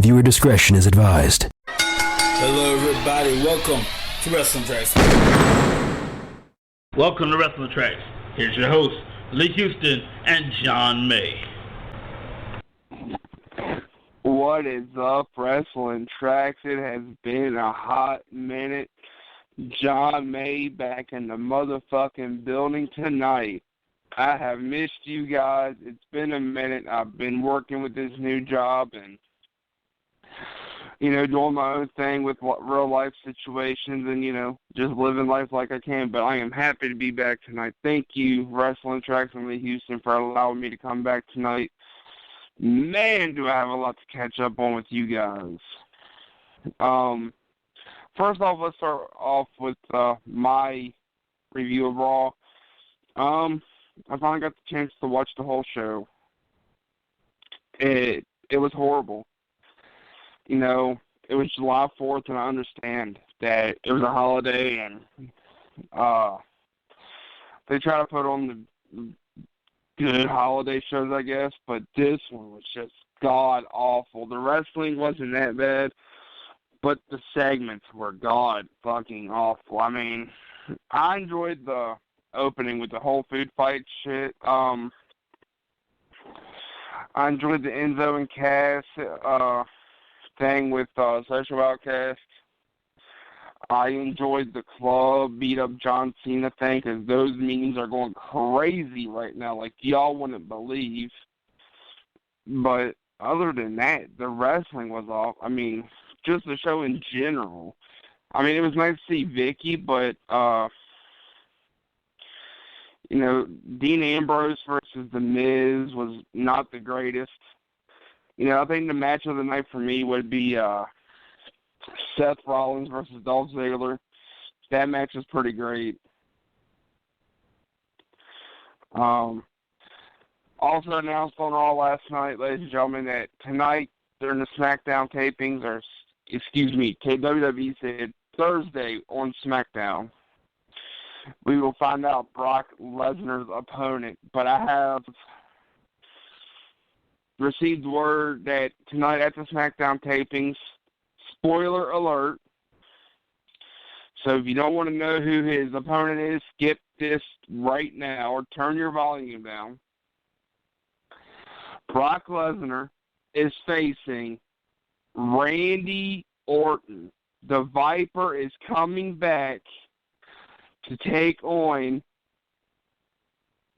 Viewer discretion is advised. Hello, everybody. Welcome to Wrestlingtracks. Welcome to Wrestlingtracks. Here's your hosts, Lee Houston and Jon May. What is up, Wrestlingtracks? It has been a hot minute. Jon May back in the motherfucking building tonight. I have missed you guys. It's been a minute. I've been working with this new job and doing my own thing with real life situations and, just living life like I can. But I am happy to be back tonight. Thank you, Wrestlingtracks and Lee Houston, for allowing me to come back tonight. Man, do I have a lot to catch up on with you guys. First off, let's start off with my review of Raw. I finally got the chance to watch the whole show. It was horrible. It was July 4th, and I understand that it was a holiday, and they try to put on the good holiday shows, I guess, but this one was just god-awful. The wrestling wasn't that bad, but the segments were god-fucking-awful. I mean, I enjoyed the opening with the whole food fight shit. I enjoyed the Enzo and Cass thing with Social Outcast. I enjoyed the club beat up John Cena thing because those memes are going crazy right now, like y'all wouldn't believe. But other than that, the wrestling was off. I mean, just the show in general. I mean, it was nice to see Vicky, but Dean Ambrose versus The Miz was not the greatest. I think the match of the night for me would be Seth Rollins versus Dolph Ziggler. That match was pretty great. Also announced on Raw last night, ladies and gentlemen, that tonight during the SmackDown tapings, WWE said Thursday on SmackDown, we will find out Brock Lesnar's opponent. But I have received word that tonight at the SmackDown tapings, spoiler alert, so if you don't want to know who his opponent is, skip this right now or turn your volume down. Brock Lesnar is facing Randy Orton. The Viper is coming back to take on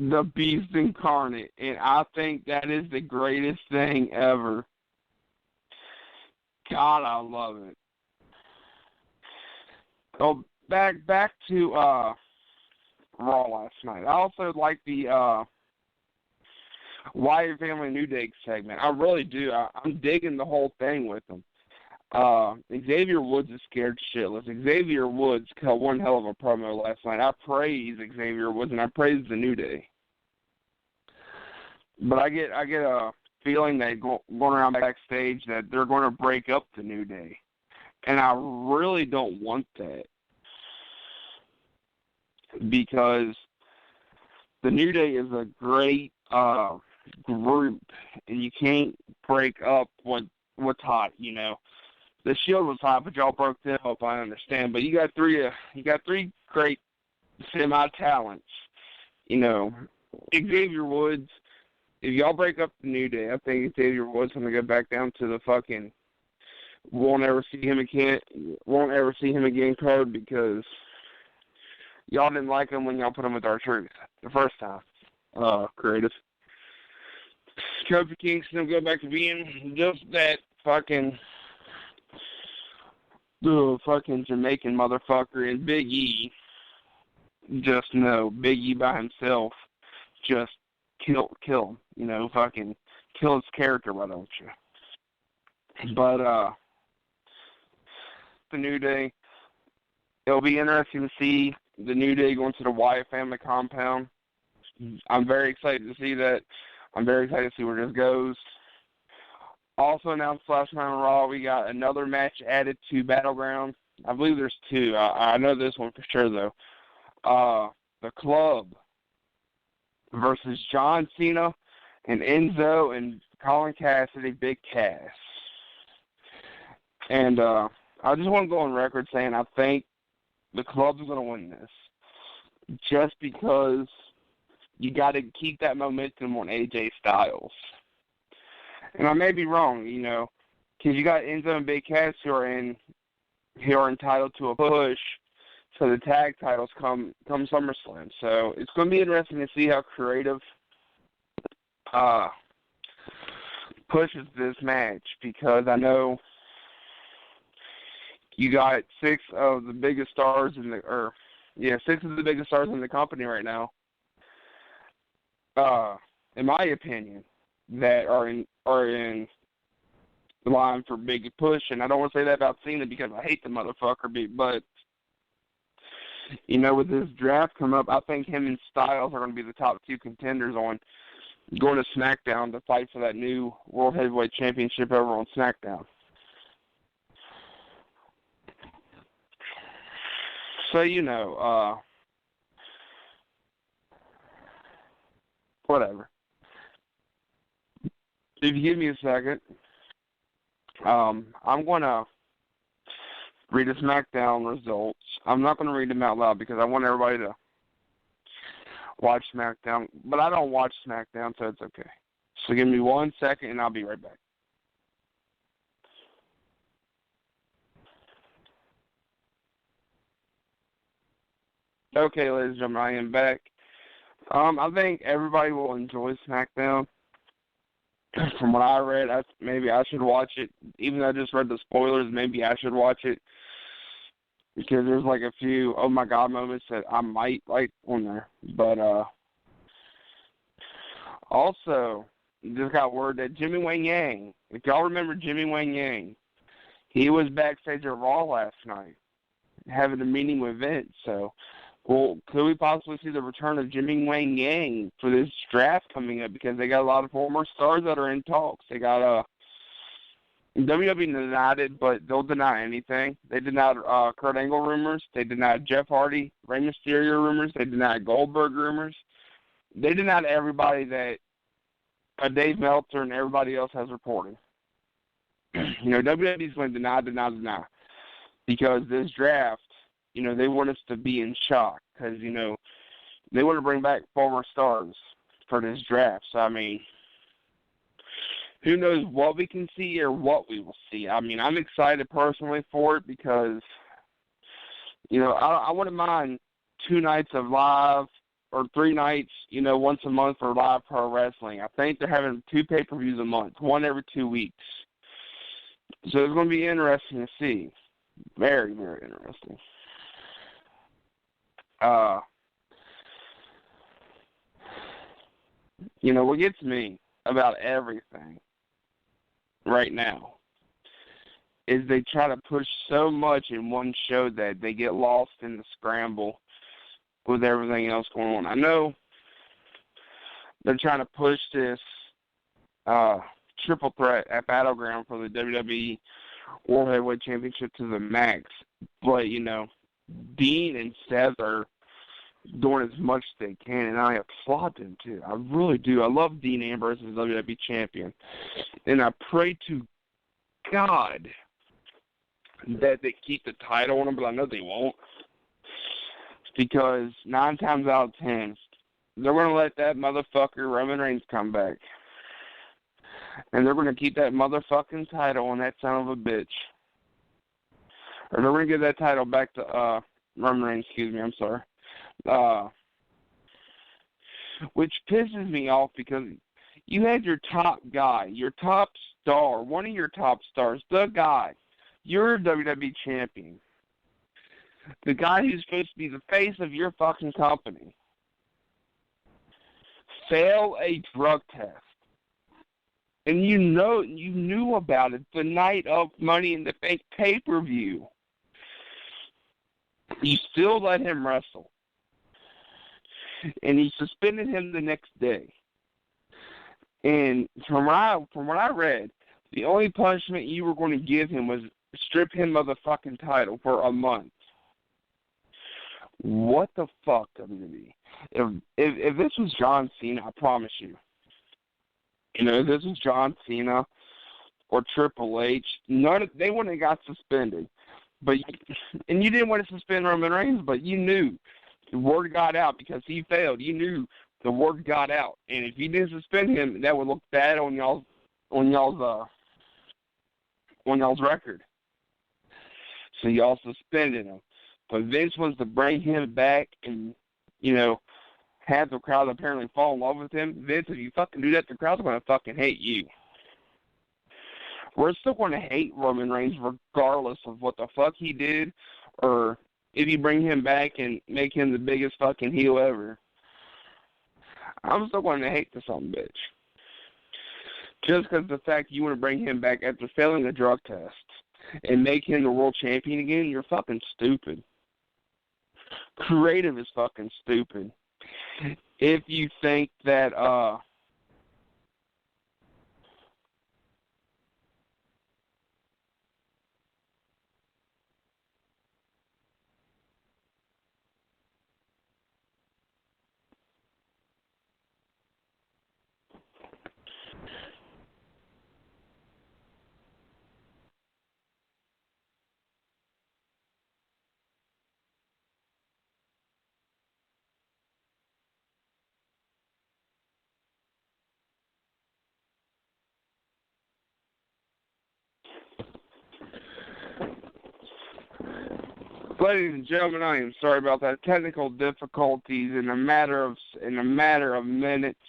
the Beast Incarnate, and I think that is the greatest thing ever. God, I love it. Oh, back to Raw last night. I also like the Wyatt Family New Day segment. I really do. I'm digging the whole thing with them. Xavier Woods is scared shitless. Xavier Woods cut one hell of a promo last night. I praise Xavier Woods and I praise the New Day. But I get a feeling that going around backstage that they're going to break up the New Day. And I really don't want that. Because the New Day is a great group, and you can't break up what's hot, The Shield was hot, but y'all broke them up, I understand. But you got three great semi-talents. Xavier Woods, if y'all break up the New Day, I think Xavier Woods is going to go back down to the fucking won't ever see him again card because y'all didn't like him when y'all put him with R-Truth the first time. Creative. Kofi Kingston will go back to being just that fucking Jamaican motherfucker, and Big E, just no, Big E by himself, just kill him, fucking kill his character, why don't you? But, the New Day, it'll be interesting to see the New Day going to the Wyatt family compound. I'm very excited to see that. I'm very excited to see where this goes. Also announced last night on Raw, we got another match added to Battleground. I believe there's two. I know this one for sure, though. The Club versus John Cena and Enzo and Colin Cassidy, Big Cass. And I just want to go on record saying I think the club's going to win this. Just because you got to keep that momentum on AJ Styles. And I may be wrong, because you got Enzo and Big Cass who are entitled to a push for the tag titles come SummerSlam. So it's going to be interesting to see how creative pushes this match, because I know you got six of the biggest stars in the company right now. In my opinion, that are in the line for big push, and I don't want to say that about Cena because I hate the motherfucker, but with this draft coming up, I think him and Styles are going to be the top two contenders on going to SmackDown to fight for that new World Heavyweight Championship over on SmackDown. So, whatever. If you give me a second, I'm going to read the SmackDown results. I'm not going to read them out loud because I want everybody to watch SmackDown, but I don't watch SmackDown, so it's okay. So give me 1 second, and I'll be right back. Okay, ladies and gentlemen, I am back. I think everybody will enjoy SmackDown. From what I read, maybe I should watch it. Even though I just read the spoilers, maybe I should watch it. Because there's like a few oh my god moments that I might like on there. But also, just got word that Jimmy Wang Yang, if y'all remember Jimmy Wang Yang, he was backstage at Raw last night having a meeting with Vince. So, could we possibly see the return of Jimmy Wang Yang for this draft coming up? Because they got a lot of former stars that are in talks. They got WWE denied it, but they'll deny anything. They denied Kurt Angle rumors. They denied Jeff Hardy, Rey Mysterio rumors. They denied Goldberg rumors. They denied everybody that Dave Meltzer and everybody else has reported. WWE's going to deny. Because this draft, they want us to be in shock. Because, they want to bring back former stars for this draft. So, who knows what we can see or what we will see. I'm excited personally for it because, I wouldn't mind 2 nights of live or 3 nights, once a month for live pro wrestling. I think they're having 2 pay-per-views a month, 1 every 2 weeks. So it's going to be interesting to see. Very, very interesting. What gets me about everything right now is they try to push so much in one show that they get lost in the scramble with everything else going on. I know they're trying to push this triple threat at Battleground for the WWE World Heavyweight Championship to the max, but Dean and Seth are doing as much as they can, and I applaud them too. I really do. I love Dean Ambrose as WWE champion, and I pray to God that they keep the title on him, but I know they won't, because 9 times out of 10, they're going to let that motherfucker Roman Reigns come back, and they're going to keep that motherfucking title on that son of a bitch, or they're going to give that title back to Roman Reigns. I'm sorry. Which pisses me off because you had your top guy, your top star, one of your top stars, the guy, you're a WWE champion, the guy who's supposed to be the face of your fucking company, fail a drug test. And you knew about it the night of Money in the Bank pay-per-view. You still let him wrestle. And he suspended him the next day. And from what I read, the only punishment you were going to give him was strip him of the fucking title for a month. What the fuck, WWE? If this was John Cena, I promise you. If this was John Cena or Triple H, they wouldn't have got suspended. And you didn't want to suspend Roman Reigns, but you knew the word got out because he failed. You knew the word got out, and if you didn't suspend him, that would look bad on y'all's record. So y'all suspended him. But Vince wants to bring him back and, have the crowd apparently fall in love with him. Vince, if you fucking do that, the crowd's going to fucking hate you. We're still going to hate Roman Reigns regardless of what the fuck he did or if you bring him back and make him the biggest fucking heel ever. I'm still going to hate the son of a bitch. Just because the fact you want to bring him back after failing a drug test and make him the world champion again, you're fucking stupid. Creative is fucking stupid. If you think that, ladies and gentlemen, I am sorry about that. Technical difficulties in a matter of minutes.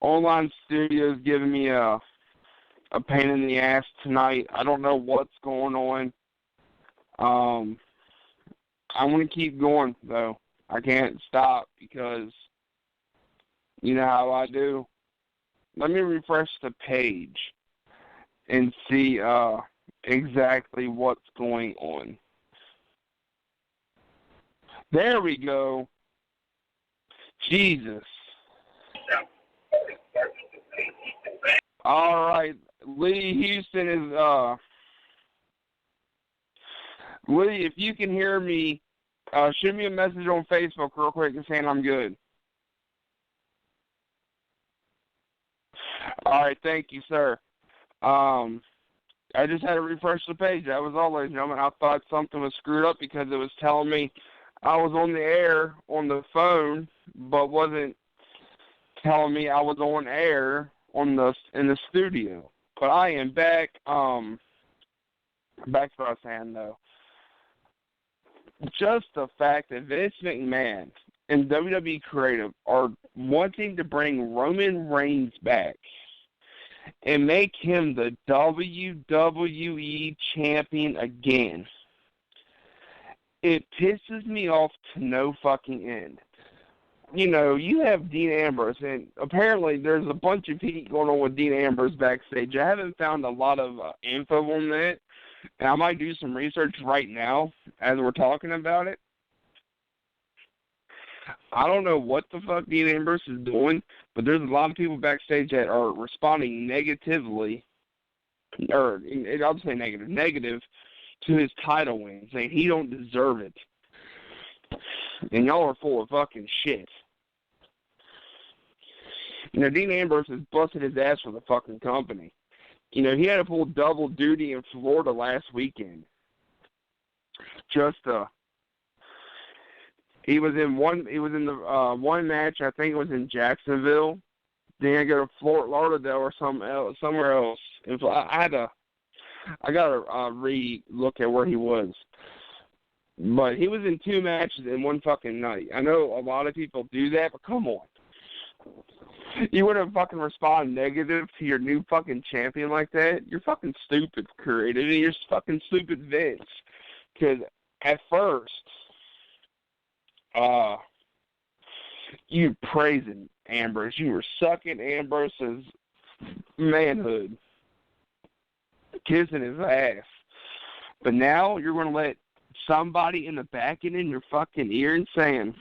Online studio's giving me a pain in the ass tonight. I don't know what's going on. I'm going to keep going, though. I can't stop because you know how I do. Let me refresh the page and see exactly what's going on. There we go. Jesus. All right. Lee Houston is, Lee, if you can hear me, shoot me a message on Facebook real quick and saying I'm good. All right. Thank you, sir. I just had to refresh the page. That was all, ladies and gentlemen. I thought something was screwed up because it was telling me I was on the air on the phone, but wasn't telling me I was on air in the studio. But I am back. Back to what I was saying, though. Just the fact that Vince McMahon and WWE Creative are wanting to bring Roman Reigns back and make him the WWE champion again. It pisses me off to no fucking end. You have Dean Ambrose, and apparently there's a bunch of heat going on with Dean Ambrose backstage. I haven't found a lot of info on that, and I might do some research right now as we're talking about it. I don't know what the fuck Dean Ambrose is doing, but there's a lot of people backstage that are responding negatively, or I'll just say negative to his title win, saying he don't deserve it. And y'all are full of fucking shit. Dean Ambrose has busted his ass for the fucking company. He had to pull double duty in Florida last weekend. He was in the one match, I think it was in Jacksonville. Then I go to Fort Lauderdale or somewhere else. And I gotta re-look at where he was. But he was in two matches in one fucking night. I know a lot of people do that, but come on. You wouldn't fucking respond negative to your new fucking champion like that? You're fucking stupid, Creative. And you're fucking stupid, Vince. Because at first, you praising Ambrose. You were sucking Ambrose's manhood. Kissing his ass. But now you're going to let somebody in the back and in your fucking ear and saying,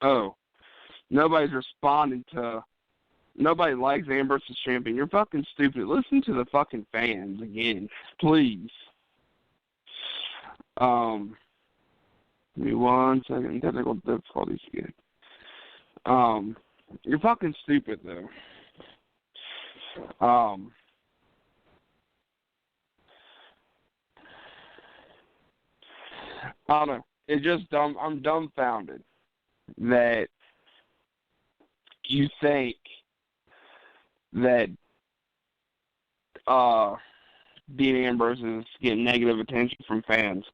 oh, nobody's responding to, nobody likes Ambrose as champion. You're fucking stupid. Listen to the fucking fans again, please. Give me 1 second. Technical difficulties again. You're fucking stupid, though. I don't know. It's just dumb. I'm dumbfounded that you think that Dean Ambrose is getting negative attention from fans,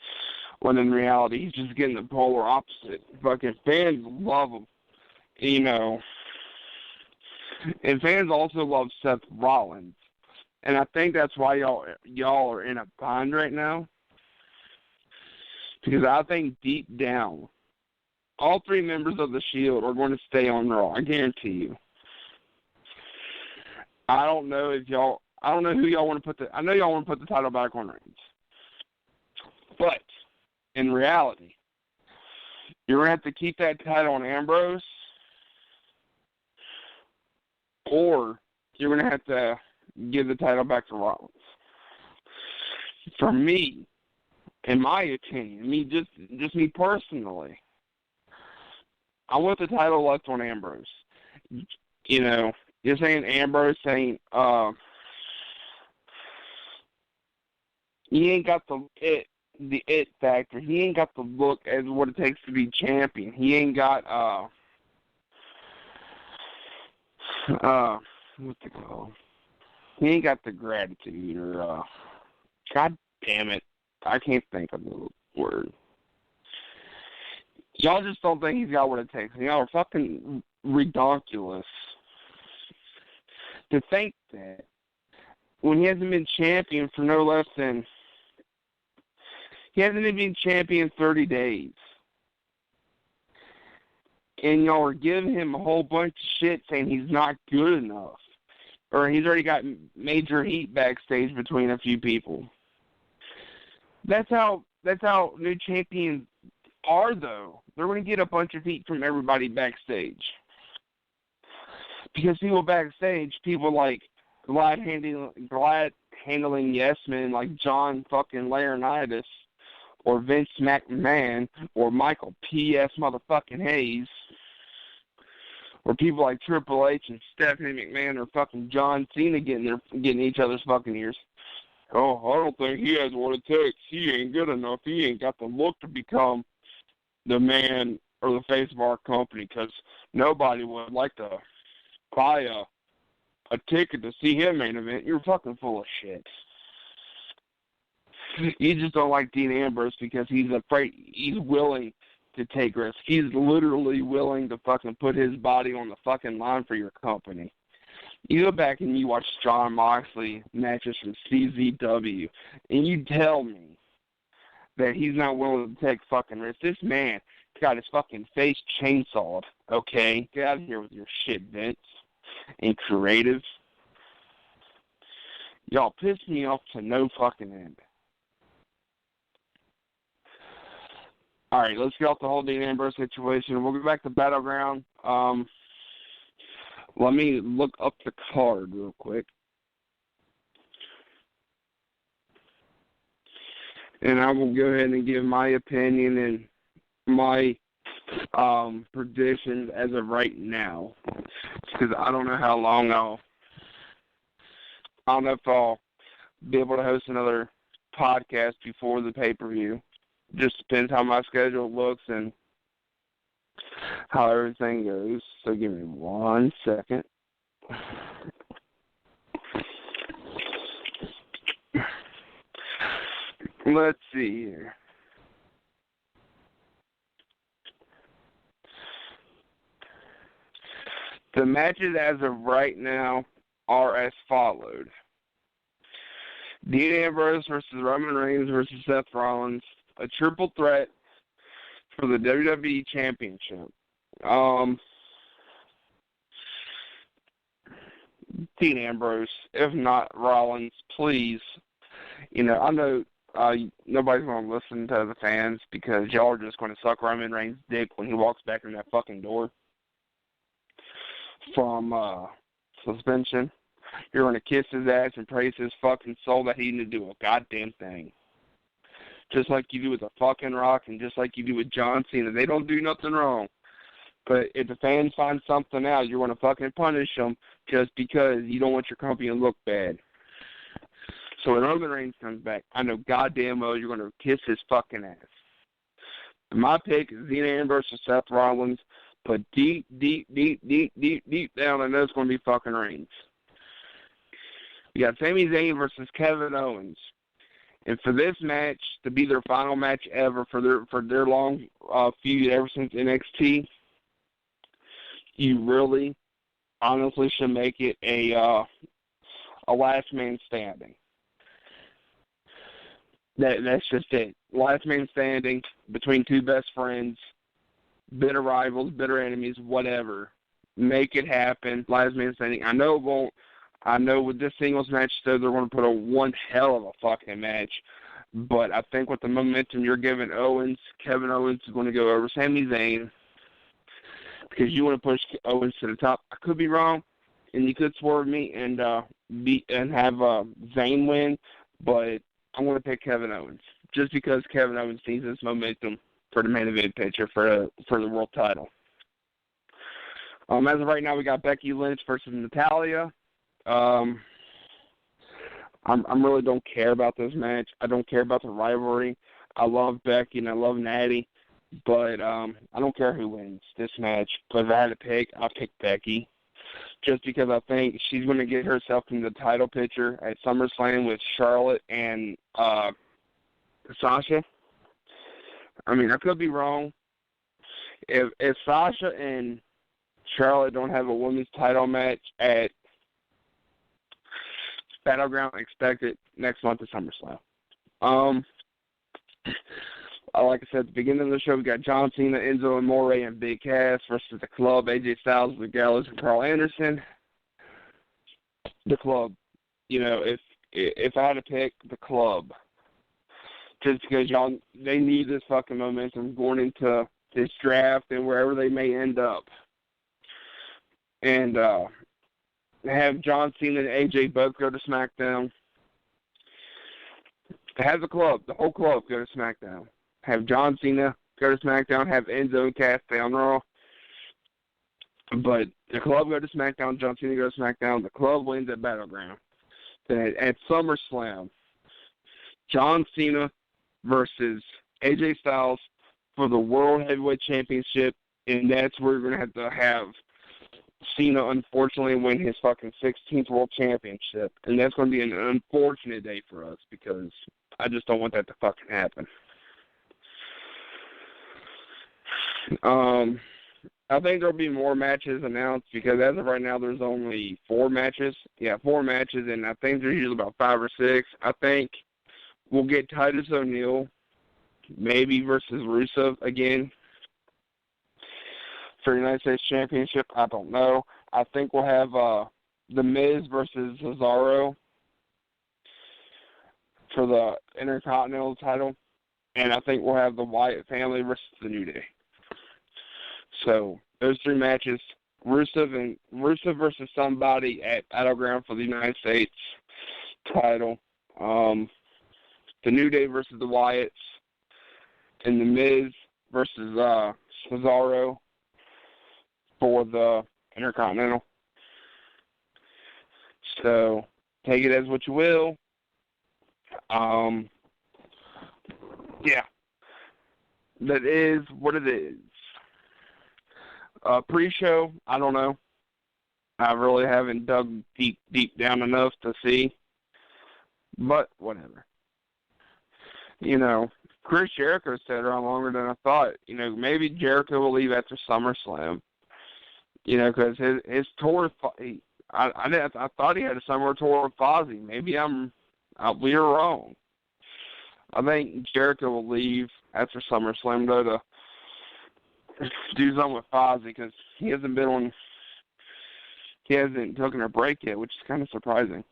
when in reality he's just getting the polar opposite. Fucking fans love him, you know. And fans also love Seth Rollins. And I think that's why y'all are in a bind right now. Because I think deep down, all three members of the Shield are going to stay on Raw. I guarantee you. I don't know who y'all want to put I know y'all want to put the title back on Reigns. But, in reality, you're going to have to keep that title on Ambrose, or you're going to have to give the title back to Rollins. For me, in my opinion, just me personally, I want the title left on Ambrose. You know, you're saying Ambrose ain't, he ain't got the it factor. He ain't got the look as what it takes to be champion. He ain't got, what's it called? He ain't got the gratitude or, God damn it. I can't think of the word. Y'all just don't think he's got what it takes. Y'all are fucking ridiculous to think that when he hasn't been champion for no less than, he hasn't even been champion 30 days. And y'all are giving him a whole bunch of shit saying he's not good enough. Or he's already got major heat backstage between a few people. That's how new champions are, though. They're going to get a bunch of heat from everybody backstage. Because people backstage, people like glad-handling yes men like John fucking Laurinaitis, or Vince McMahon, or Michael P.S. motherfucking Hayes, or people like Triple H and Stephanie McMahon or fucking John Cena getting each other's fucking ears. Oh, I don't think he has what it takes. He ain't good enough. He ain't got the look to become the man or the face of our company, because nobody would like to buy a ticket to see him main event. You're fucking full of shit. You just don't like Dean Ambrose because he's afraid, he's willing to take risks. He's literally willing to fucking put his body on the fucking line for your company. You go back and you watch Jon Moxley matches from CZW, and you tell me that he's not willing to take fucking risks. This man got his fucking face chainsawed, okay? Get out of here with your shit, Vince, and creative. Y'all piss me off to no fucking end. All right, let's get off the whole Dean Ambrose situation. We'll get back to Battleground. Let me look up the card real quick. And I will go ahead and give my opinion and my predictions as of right now. Because I don't know how long I don't know if I'll be able to host another podcast before the pay-per-view. Just depends how my schedule looks and how everything goes. So give me 1 second. Let's see here. The matches as of right now are as followed. Dean Ambrose versus Roman Reigns versus Seth Rollins. A triple threat for the WWE Championship. Dean Ambrose, if not Rollins, please. You know, I know nobody's going to listen to the fans because y'all are just going to suck Roman Reigns' dick when he walks back in that fucking door from suspension. You're going to kiss his ass and praise his fucking soul that he didn't do a goddamn thing. Just like you do with the fucking Rock and just like you do with John Cena. They don't do nothing wrong. But if the fans find something out, you're going to fucking punish them just because you don't want your company to look bad. So when Roman Reigns comes back, I know goddamn well you're going to kiss his fucking ass. My pick is Cena versus Seth Rollins, but deep down, I know it's going to be fucking Reigns. We got Sami Zayn versus Kevin Owens. And for this match to be their final match ever for their long feud ever since NXT, you really, honestly should make it a last man standing. That's just it. Last man standing between two best friends, bitter rivals, bitter enemies, whatever. Make it happen. Last man standing. I know it won't. I know with this singles match, though, they're going to put on one hell of a fucking match. But I think with the momentum you're giving Owens, Kevin Owens is going to go over Sami Zayn because you want to push Owens to the top. I could be wrong, and you could swerve me and have Zayn win, but I'm going to pick Kevin Owens just because Kevin Owens needs this momentum for the main event picture for the world title. As of right now, we got Becky Lynch versus Natalya. I really don't care about this match. I don't care about the rivalry. I love Becky and I love Natty, but I don't care who wins this match. But if I had to pick, I'll pick Becky, just because I think she's going to get herself in the title picture at SummerSlam with Charlotte and Sasha. I mean, I could be wrong. If Sasha and Charlotte don't have a women's title match at Battleground, expect it next month at SummerSlam. Like I said at the beginning of the show, we got John Cena, Enzo Amore, and Big Cass versus the Club, AJ Styles, the Gallows, and Carl Anderson. The Club, if I had to pick the Club, just because they need this fucking momentum going into this draft and wherever they may end up. And have John Cena and AJ both go to SmackDown. Have the Club, the whole Club, go to SmackDown. Have John Cena go to SmackDown. Have Enzo and Cass stay on Raw. But the Club go to SmackDown. John Cena go to SmackDown. The Club wins at Battleground. Then at SummerSlam, John Cena versus AJ Styles for the World Heavyweight Championship, and that's where we're going to have Cena, unfortunately, win his fucking 16th World Championship. And that's going to be an unfortunate day for us because I just don't want that to fucking happen. I think there'll be more matches announced because as of right now, there's only 4 matches. Yeah, 4 matches, and I think there's usually about 5 or 6. I think we'll get Titus O'Neil, maybe versus Rusev again for the United States Championship. I don't know. I think we'll have The Miz versus Cesaro for the Intercontinental title, and I think we'll have the Wyatt family versus the New Day. So those 3 matches, Rusev versus somebody at Battleground for the United States title, the New Day versus the Wyatts, and the Miz versus Cesaro for the Intercontinental. So take it as what you will. Yeah, that is what it is. Pre-show, I don't know. I really haven't dug deep down enough to see. But whatever. Chris Jericho stayed around longer than I thought. Maybe Jericho will leave after SummerSlam. Because his tour, I thought he had a summer tour with Fozzy. Maybe we are wrong. I think Jericho will leave after SummerSlam though to do something with Fozzy because he hasn't taken a break yet, which is kind of surprising.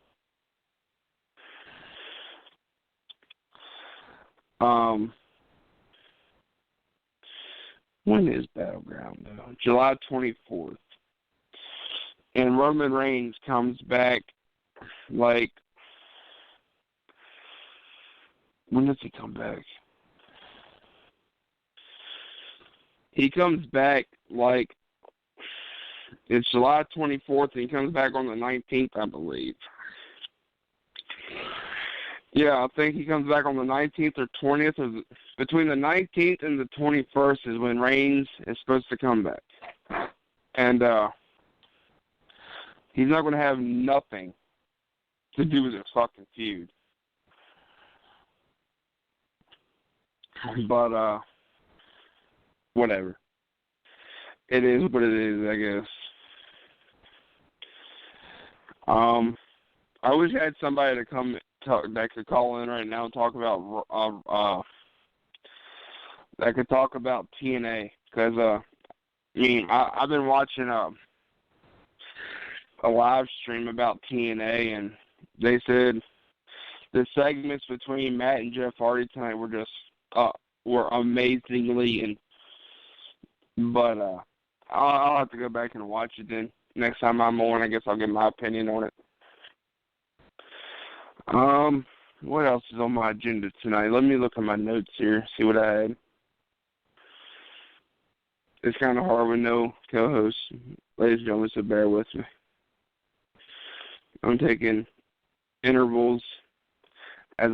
When is Battleground though? July 24th. And Roman Reigns comes back when does he come back? He comes back It's July 24th, and he comes back on the 19th, I believe. Yeah, I think he comes back on the 19th or 20th. Or between the 19th and the 21st is when Reigns is supposed to come back. And he's not going to have nothing to do with this fucking feud. But, whatever. It is what it is, I guess. I wish I had somebody to come talk that could call in right now and talk about that could talk about TNA, because I've been watching a live stream about TNA, and they said the segments between Matt and Jeff Hardy tonight were just were amazingly, but I'll have to go back and watch it then. Next time I'm on, I guess I'll give my opinion on it. What else is on my agenda tonight? Let me look at my notes here, see what I had. It's kind of hard with no co-host, ladies and gentlemen, so bear with me. I'm taking intervals as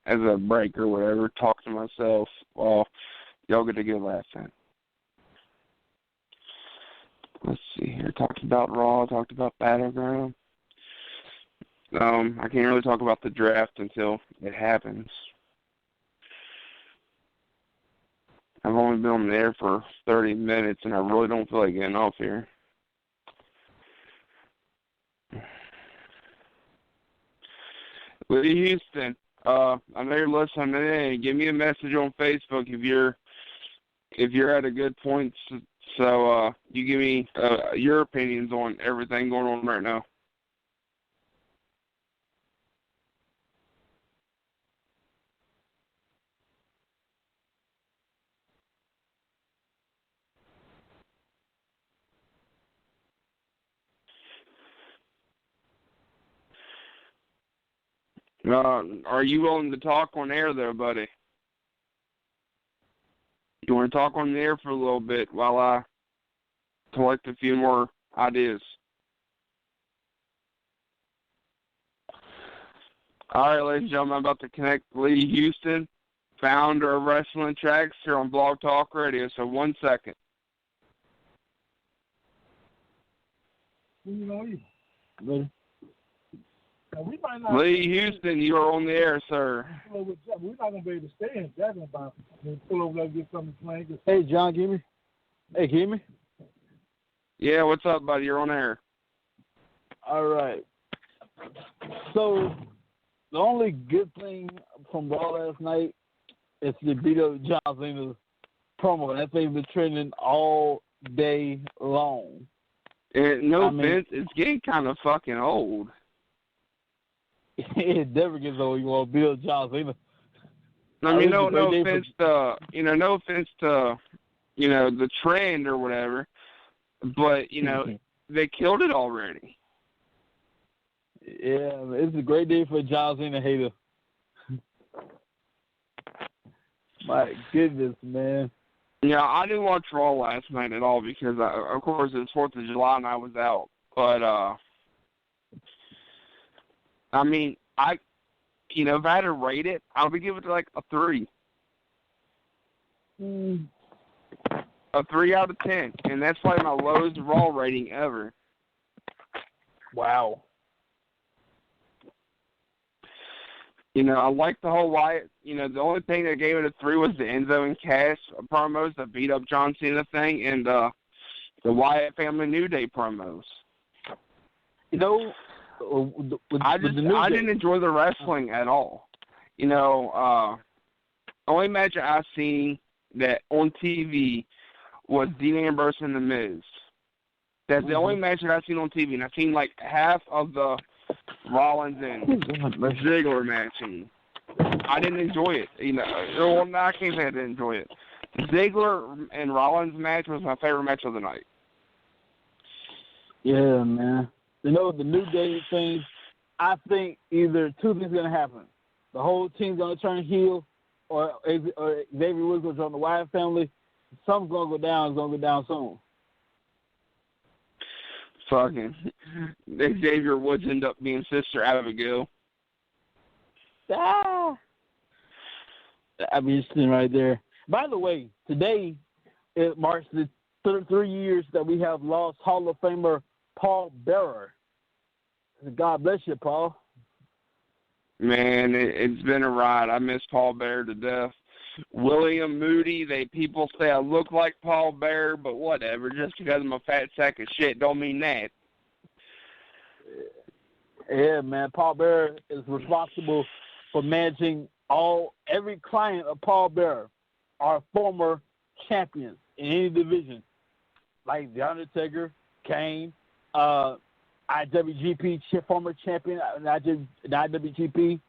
a break or whatever, talk to myself while y'all get a good laugh at. Let's see here. Talked about Raw, talked about Battleground. I can't really talk about the draft until it happens. I've only been on there for 30 minutes, and I really don't feel like getting off here. Lee Houston, I know you're listening in. Give me a message on Facebook if you're at a good point. So you give me your opinions on everything going on right now. Are you willing to talk on air there, buddy? You want to talk on the air for a little bit while I collect a few more ideas? All right, ladies and gentlemen, I'm about to connect Lee Houston, founder of Wrestlingtracks, here on Blog Talk Radio. So 1 second. Ready? Lee Houston, you are on the air, sir. We're not going to be able to stay in Jacksonville. Pull over there and get something playing. Hey, John, give me. Hey, can you hear me? Yeah, what's up, buddy? You're on air. All right. So, the only good thing from Raw last night is the beat up John Cena's promo. That thing's been trending all day long. No offense, it's getting kind of fucking old. It never gets old. You want to build John Cena. I mean, no offense to the trend or whatever, but they killed it already. Yeah, it's a great day for a John Cena hater. My goodness, man. Yeah, I didn't watch Raw last night at all because, of course, it was 4th of July and I was out. But I mean, if I had to rate it, I would give it like a 3. A 3 out of 10. And that's probably my lowest Raw rating ever. Wow. I like the whole Wyatt. The only thing that gave it a 3 was the Enzo and Cass promos, the beat up John Cena thing, and the Wyatt family New Day promos. I didn't enjoy the wrestling at all. Only match I've seen that on TV was Dean Ambrose and The Miz. That's the only match that I've seen on TV, and I've seen like half of the Rollins and Ziggler match, and I didn't enjoy it. I can't say I didn't enjoy it. Ziggler and Rollins match was my favorite match of the night. Yeah, man. The New Day thing, I think either two things are going to happen. The whole team's going to turn heel, or Xavier Woods going to join the Wyatt family. Something's going to go down. It's going to go down soon. fucking Xavier Woods end up being Sister Abigail. That'd be interesting right there. By the way, today it marks the 3 years that we have lost Hall of Famer Paul Bearer. God bless you, Paul. Man, it's been a ride. I miss Paul Bearer to death. William Moody, people say I look like Paul Bearer, but whatever. Just because I'm a fat sack of shit don't mean that. Yeah, man. Paul Bearer is responsible for managing every client of Paul Bearer are former champions in any division, like The Undertaker, Kane, IWGP former champion, IWGP,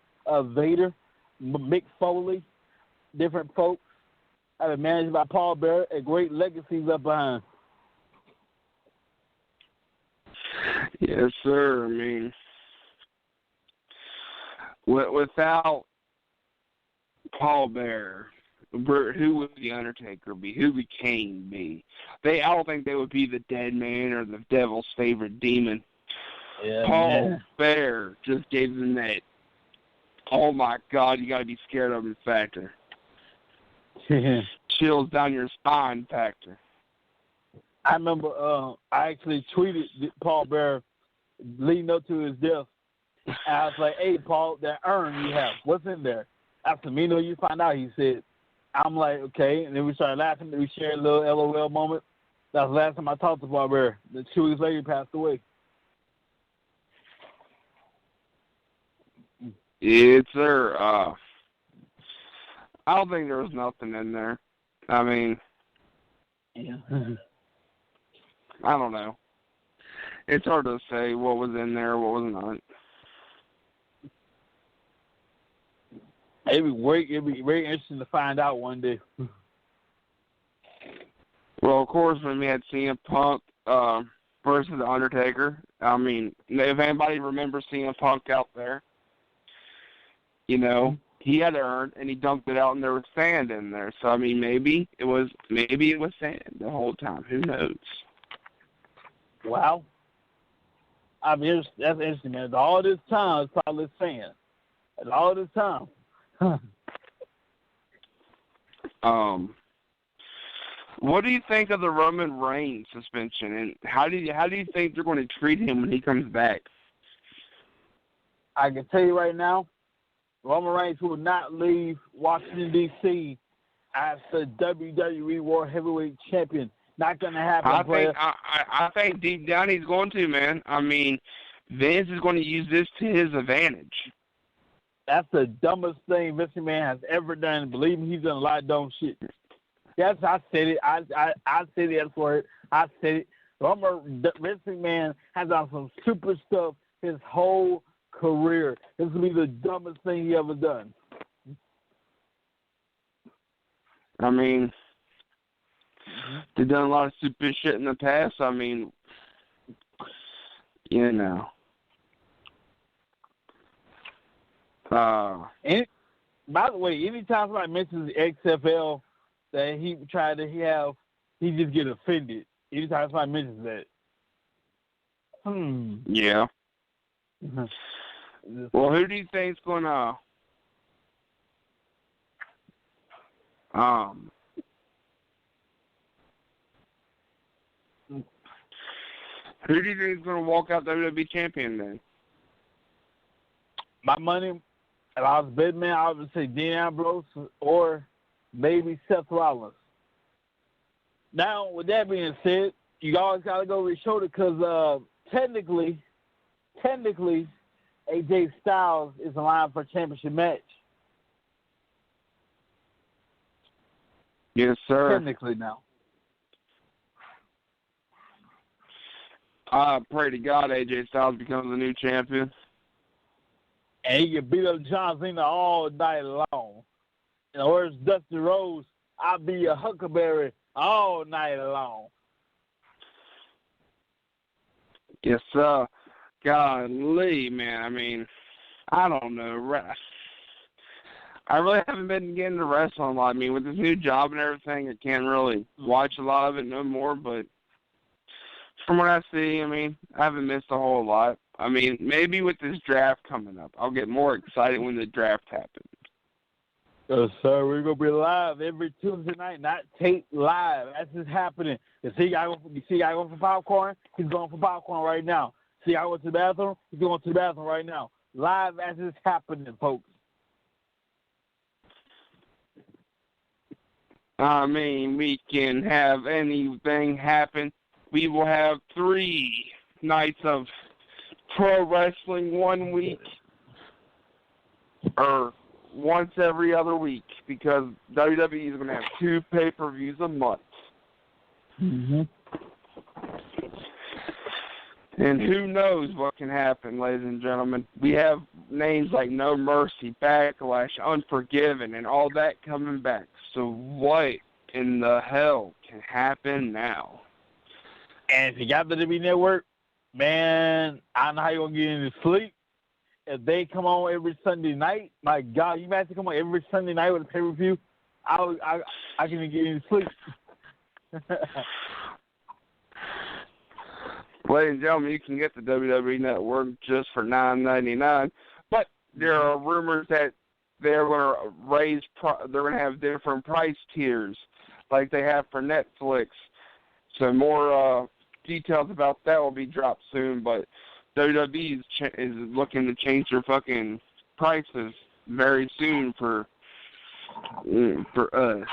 Vader, Mick Foley, different folks have been managed by Paul Bearer, a great legacy left behind. Yes, sir. I mean, without Paul Bearer, who would The Undertaker be? Who would Kane be? I don't think they would be the Dead Man or the Devil's favorite demon. Yeah, Paul Bearer just gave them that, oh my God, you got to be scared of him factor. Chills down your spine factor. I remember I actually tweeted Paul Bearer leading up to his death. And I was like, hey, Paul, that urn you have, what's in there? After me, you find out, he said. I'm like, okay. And then we started laughing. We shared a little LOL moment. That was the last time I talked to Paul Bearer. Then 2 weeks later, he passed away. Yes, sir. I don't think there was nothing in there. I mean, yeah. I don't know. It's hard to say what was in there, what was not. It'd be very interesting to find out one day. Well, of course, when we had CM Punk versus The Undertaker, I mean, if anybody remembers CM Punk out there, he had earned and he dumped it out and there was sand in there. So I mean, maybe it was sand the whole time. Who knows? Wow. I mean, that's interesting, man. All this time, it's probably sand. And all this time. What do you think of the Roman Reigns suspension, and how do you think they're going to treat him when he comes back? I can tell you right now, Roman Reigns will not leave Washington, D.C. as the WWE World Heavyweight Champion. Not going to happen. I think deep down he's going to, man. I mean, Vince is going to use this to his advantage. That's the dumbest thing Vince McMahon has ever done. Believe me, he's done a lot of dumb shit. Yes, I said it. I said it for it. I said it. Vince McMahon has done some super stuff his whole career. This will be the dumbest thing he ever done. I mean, they've done a lot of stupid shit in the past. I mean, By the way, anytime somebody mentions XFL that he just get offended. Anytime somebody mentions that. Yeah. Well, who do you think's gonna who do you think is gonna walk out WWE champion then? My money, if I was a betting man, I would say Dean Ambrose or maybe Seth Rollins. Now, with that being said, you always got to go with your shoulder because technically, AJ Styles is aligned for a championship match. Yes, sir. Technically now. I pray to God AJ Styles becomes the new champion. And he can beat up John Cena all night long. Or it's Dusty Rhodes, I'll be a Huckleberry all night long. Yes, sir. Golly, man. I mean, I don't know. I really haven't been getting to wrestling a lot. I mean, with this new job and everything, I can't really watch a lot of it no more. But From what I see, I mean, I haven't missed a whole lot. I mean, maybe with this draft coming up, I'll get more excited when the draft happens. Yes, sir. We're going to be live every Tuesday night, not tape, live. That's just happening. You see I go for popcorn? He's going for popcorn right now. See I go to the bathroom? He's going to the bathroom right now. Live as it's happening, folks. I mean, we can have anything happen. We will have 3 nights of pro wrestling 1 week, or once every other week, because WWE is going to have 2 pay-per-views a month. Mm-hmm. And who knows what can happen, ladies and gentlemen. We have names like No Mercy, Backlash, Unforgiven, and all that coming back. So what in the hell can happen now? And if you got the WWE Network, man, I don't know how you're going to get any sleep. If they come on every Sunday night, my God, you imagine come on every Sunday night with a pay-per-view, I can't get any sleep. Ladies and gentlemen, you can get the WWE Network just for $9.99, but there are rumors that they're going to they're going to have different price tiers like they have for Netflix. So more details about that will be dropped soon, but WWE is looking to change their fucking prices very soon for us.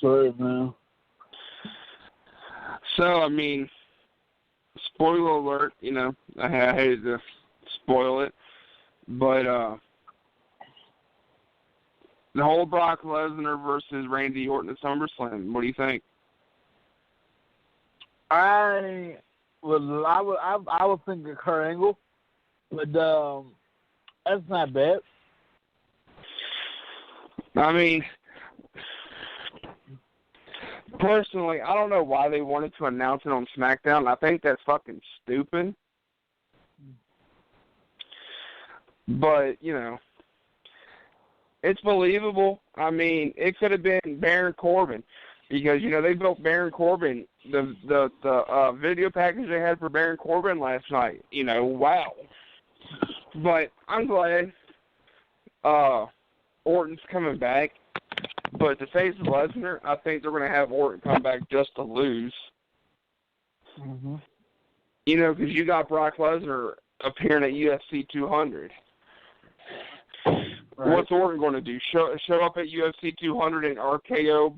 Sorry, man. So, I mean, spoiler alert, you know, I hated to spoil it, but the whole Brock Lesnar versus Randy Orton at SummerSlam, what do you think? I would think of Kurt Angle, but that's not bad. I mean, personally, I don't know why they wanted to announce it on SmackDown. I think that's fucking stupid. But, you know, it's believable. I mean, it could have been Baron Corbin because, you know, they built Baron Corbin, the video package they had for Baron Corbin last night. You know, wow. But I'm glad Orton's coming back. But to face Lesnar, I think they're going to have Orton come back just to lose. Mm-hmm. You know, because you got Brock Lesnar appearing at UFC 200. Right. What's Orton going to do? Show up at UFC 200 and RKO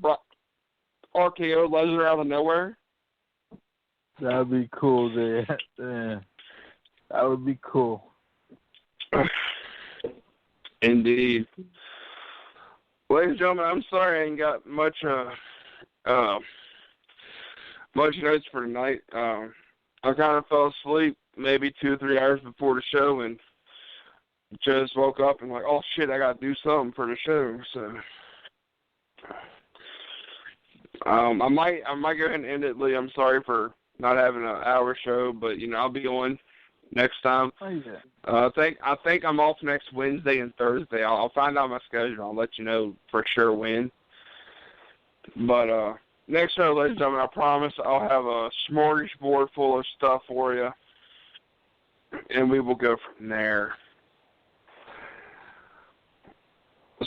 Lesnar out of nowhere? That would be cool, man. Yeah. That would be cool. Indeed. Ladies and gentlemen, I'm sorry I ain't got much notes for tonight. I kind of fell asleep maybe 2 or 3 hours before the show and just woke up and like, oh shit, I got to do something for the show. So I might go ahead and end it, Lee. I'm sorry for not having an hour show, but you know I'll be on next time. Oh, yeah. I think I'm off next Wednesday and Thursday. I'll find out my schedule. I'll let you know for sure when. But next show, ladies and gentlemen, I promise I'll have a smorgasbord full of stuff for you, and we will go from there.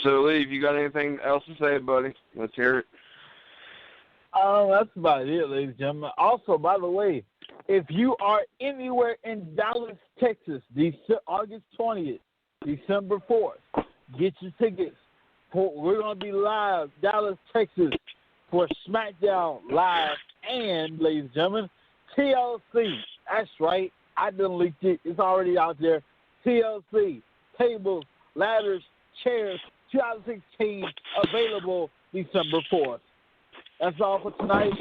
So, Lee, if you got anything else to say, buddy, let's hear it. That's about it, ladies and gentlemen. Also, by the way, if you are anywhere in Dallas, Texas, August 20th, December 4th, get your tickets. We're going to be live, Dallas, Texas, for SmackDown Live and, ladies and gentlemen, TLC. That's right. I done leaked it. It's already out there. TLC, tables, ladders, chairs, 2016, available December 4th. That's all for tonight.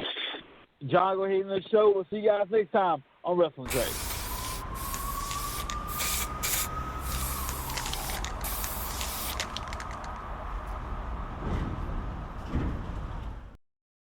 John, go ahead and the show. We'll see you guys next time on Wrestlingtracks.